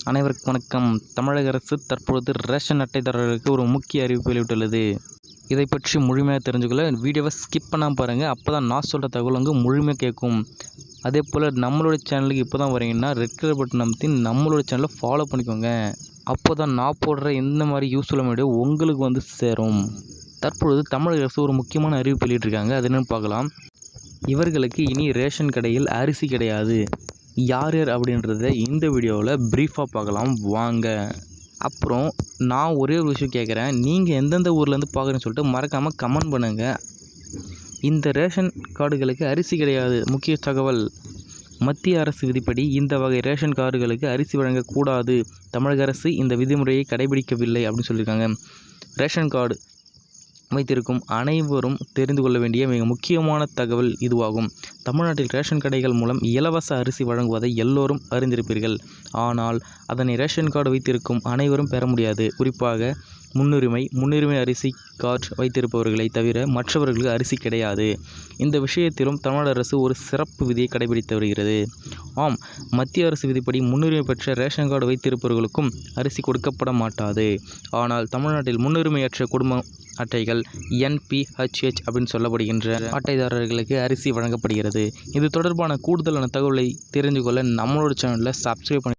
அனைவருக்கும் வணக்கம். தமிழக அரசு தற்பொழுது ரேஷன் அட்டைதாரர்களுக்கு ஒரு முக்கிய அறிவிப்பு வெளியிட்டுள்ளது. இதை பற்றி முழுமையாக தெரிஞ்சுக்கொள்ள வீடியோவை ஸ்கிப் பண்ணாமல் பாருங்கள். அப்போ தான் நான் சொல்கிற தகவல் முழுமையாக கேட்கும். அதே போல் நம்மளோட சேனலுக்கு இப்போ தான் வரீங்கன்னா ரெட் கலர் பட்டன் அமைத்தி நம்மளோட சேனலை ஃபாலோ பண்ணிக்கோங்க. அப்போ தான் நான் போடுற இந்த மாதிரி யூஸ்ஃபுல்லான வீடியோ உங்களுக்கு சேரும். தற்பொழுது தமிழக அரசு ஒரு முக்கியமான அறிவிப்பு வெளியிட்டிருக்காங்க. அது என்னென்னு பார்க்கலாம். இவர்களுக்கு இனி ரேஷன் கடையில் அரிசி கிடையாது. யார் யார் அப்படின்றத இந்த வீடியோவில் ப்ரீஃபாக பார்க்கலாம் வாங்க. அப்புறம் நான் ஒரே ஒரு விஷயம் கேட்குறேன், நீங்கள் எந்தெந்த ஊர்லேருந்து பார்க்குறேன்னு சொல்லிட்டு மறக்காமல் கமெண்ட் பண்ணுங்கள். இந்த ரேஷன் கார்டுகளுக்கு அரிசி கிடையாது. முக்கிய தகவல், மத்திய அரசு விதிப்படி இந்த வகை ரேஷன் கார்டுகளுக்கு அரிசி வழங்கக்கூடாது. தமிழக அரசு இந்த விதிமுறையை கடைபிடிக்கவில்லை அப்படின்னு சொல்லியிருக்காங்க. ரேஷன் கார்டு வைத்திருக்கும் அனைவரும் தெரிந்து கொள்ள வேண்டிய மிக முக்கியமான தகவல் இதுவாகும். தமிழ்நாட்டில் ரேஷன் கடைகள் மூலம் இலவச அரிசி வழங்குவதை எல்லோரும் அறிந்திருப்பீர்கள். ஆனால் அதனை ரேஷன் கார்டு வைத்திருக்கும் அனைவரும் பெற முடியாது. குறிப்பாக முன்னுரிமை அரிசி கார்டு வைத்திருப்பவர்களை தவிர மற்றவர்களுக்கு அரிசி கிடையாது. இந்த விஷயத்திலும் தமிழ்நாடு அரசு ஒரு சிறப்பு விதியை கடைபிடித்து வருகிறது. ஆம், மத்திய அரசு விதிப்படி முன்னுரிமை பெற்ற ரேஷன் கார்டு வைத்திருப்பவர்களுக்கும் அரிசி கொடுக்கப்பட மாட்டாது. ஆனால் தமிழ்நாட்டில் முன்னுரிமையற்ற குடும்ப அட்டைகள் NPHH அப்படின்னு சொல்லப்படுகின்ற அட்டைதாரர்களுக்கு அரிசி வழங்கப்படுகிறது. இது தொடர்பான கூடுதலான தகவலை தெரிந்து கொள்ள நம்மளோட சேனலில் சப்ஸ்கிரைப் பண்ணி